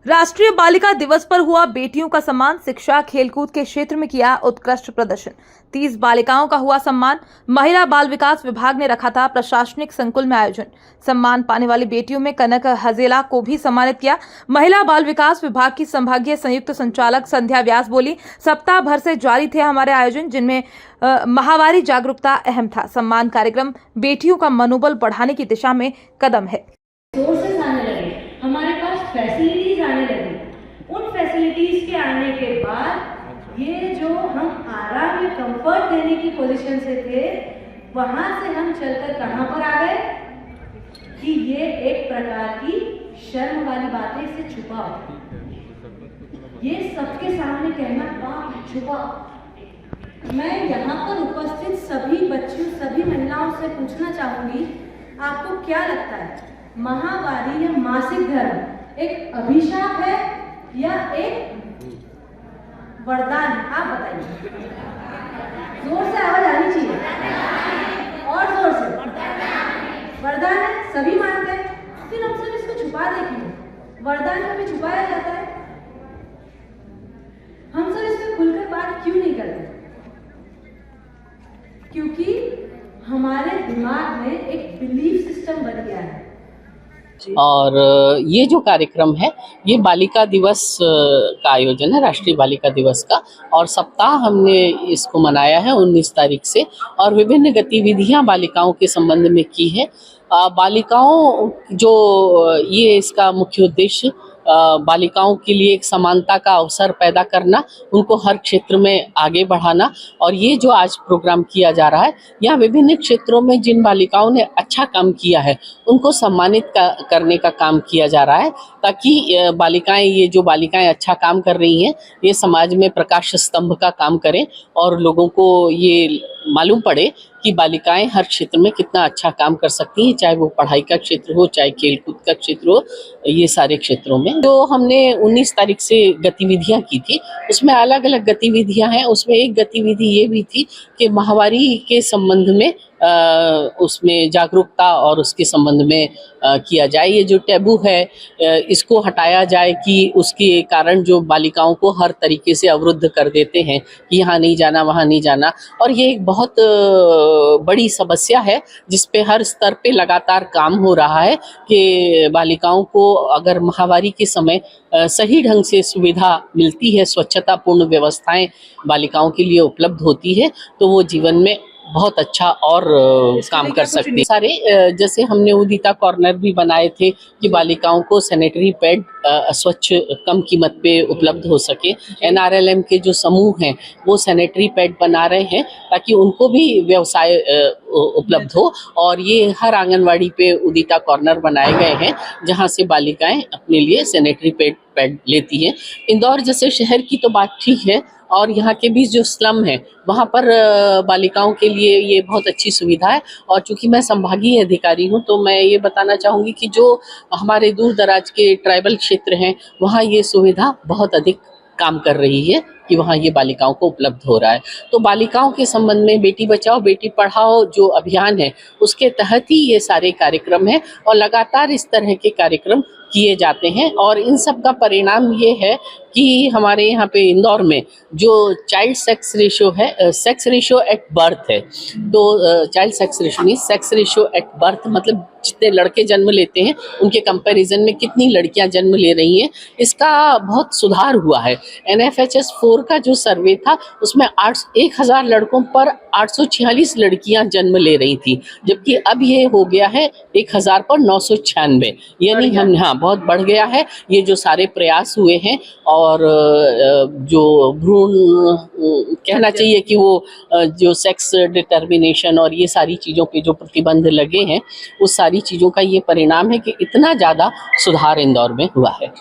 राष्ट्रीय बालिका दिवस पर हुआ बेटियों का सम्मान। शिक्षा खेलकूद के क्षेत्र में किया उत्कृष्ट प्रदर्शन। 30 बालिकाओं का हुआ सम्मान। महिला बाल विकास विभाग ने रखा था प्रशासनिक संकुल में आयोजन। सम्मान पाने वाली बेटियों में कनक हजेला को भी सम्मानित किया। महिला बाल विकास विभाग की संभागीय संयुक्त संचालक संध्या व्यास बोली, सप्ताह भर से जारी थे हमारे आयोजन, जिनमें माहवारी जागरूकता अहम था। सम्मान कार्यक्रम बेटियों का मनोबल बढ़ाने की दिशा में कदम है। सोर्सेस आने लगे, हमारे पास फैसिलिटीज आने लगी। उन फैसिलिटीज के आने के बाद ये जो हम आराम में कंफर्ट देने की पोजीशन से थे, वहां से हम चलकर कहां पर आ गए कि ये एक प्रकार की शर्म वाली बातें, इसे छुपाओ। ये सबके सामने कहना बाप छुपाओ। मैं यहाँ पर उपस्थित सभी बच्चियों, सभी महिलाओं से पूछना चाहूंगी, आपको क्या लगता है, माहवारी या मासिक धर्म एक अभिशाप है या एक वरदान है? आप बताइए, जोर से आवाज आनी चाहिए और जोर से। वरदान है, सभी मानते हैं, फिर हम सब इसको छुपा देंगे। वरदान में भी छुपाया जाता है, हम सब इसमें खुलकर बात क्यों नहीं करते? क्योंकि हमारे दिमाग में एक बिलीफ सिस्टम बन गया है। और ये जो कार्यक्रम है, ये बालिका दिवस का आयोजन है, राष्ट्रीय बालिका दिवस का, और सप्ताह हमने इसको मनाया है 19 तारीख से, और विभिन्न गतिविधियां बालिकाओं के संबंध में की है। बालिकाओं जो ये इसका मुख्य उद्देश्य बालिकाओं के लिए एक समानता का अवसर पैदा करना, उनको हर क्षेत्र में आगे बढ़ाना। और ये जो आज प्रोग्राम किया जा रहा है, यहाँ विभिन्न क्षेत्रों में जिन बालिकाओं ने अच्छा काम किया है उनको सम्मानित करने का काम किया जा रहा है, ताकि बालिकाएं, ये जो बालिकाएं अच्छा काम कर रही हैं, ये समाज में प्रकाश स्तंभ का काम करें और लोगों को ये मालूम पड़े कि बालिकाएं हर क्षेत्र में कितना अच्छा काम कर सकती हैं, चाहे वो पढ़ाई का क्षेत्र हो, चाहे खेलकूद का क्षेत्र हो, ये सारे क्षेत्रों में। जो हमने 19 तारीख से गतिविधियां की थी, उसमें अलग अलग गतिविधियां हैं। उसमें एक गतिविधि ये भी थी कि माहवारी के संबंध में उसमें जागरूकता और उसके संबंध में किया जाए। ये जो टैबू है, इसको हटाया जाए कि उसके कारण जो बालिकाओं को हर तरीके से अवरुद्ध कर देते हैं कि यहाँ नहीं जाना, वहाँ नहीं जाना। और ये एक बहुत बड़ी समस्या है जिस पे हर स्तर पे लगातार काम हो रहा है कि बालिकाओं को अगर माहवारी के समय सही ढंग से सुविधा मिलती है, स्वच्छतापूर्ण व्यवस्थाएं बालिकाओं के लिए उपलब्ध होती है, तो वो जीवन में बहुत अच्छा और काम कर सकते हैं। सारे जैसे हमने उदिता कॉर्नर भी बनाए थे कि बालिकाओं को सैनिटरी पैड स्वच्छ कम कीमत पे उपलब्ध हो सके। NRLM के जो समूह हैं वो सैनिटरी पैड बना रहे हैं ताकि उनको भी व्यवसाय उपलब्ध हो, और ये हर आंगनवाड़ी पे उदिता कॉर्नर बनाए गए हैं जहां से बालिकाएं अपने लिए सैनिटरी पैड लेती हैं। इंदौर जैसे शहर की तो बात ठीक है, और यहाँ के भी जो स्लम है वहाँ पर बालिकाओं के लिए ये बहुत अच्छी सुविधा है। और चूंकि मैं संभागीय अधिकारी हूँ, तो मैं ये बताना चाहूँगी कि जो हमारे दूर दराज के ट्राइबल क्षेत्र हैं, वहाँ ये सुविधा बहुत अधिक काम कर रही है कि वहाँ ये बालिकाओं को उपलब्ध हो रहा है। तो बालिकाओं के संबंध में बेटी बचाओ बेटी पढ़ाओ जो अभियान है, उसके तहत ही ये सारे कार्यक्रम हैं, और लगातार इस तरह के कार्यक्रम किए जाते हैं। और इन सब का परिणाम ये है कि हमारे यहाँ पे इंदौर में जो चाइल्ड सेक्स रेशियो है, सेक्स रेशियो एट बर्थ है, तो चाइल्ड सेक्स रेशियो नहीं, सेक्स रेशियो एट बर्थ मतलब जितने लड़के जन्म लेते हैं उनके कंपैरिजन में कितनी लड़कियां जन्म ले रही हैं, इसका बहुत सुधार हुआ है। NFHS 4 का जो सर्वे था, उसमें 1000 लड़कों पर 846 लड़कियां जन्म ले रही थी, जबकि अब ये हो गया है 1000 पर 996, यानी हम, हाँ, बहुत बढ़ गया है। ये जो सारे प्रयास हुए हैं, और जो भ्रूण कहना चाहिए कि वो जो सेक्स डिटर्मिनेशन और ये सारी चीज़ों पे जो प्रतिबंध लगे हैं, उस सारी चीज़ों का ये परिणाम है कि इतना ज़्यादा सुधार इंदौर में हुआ है।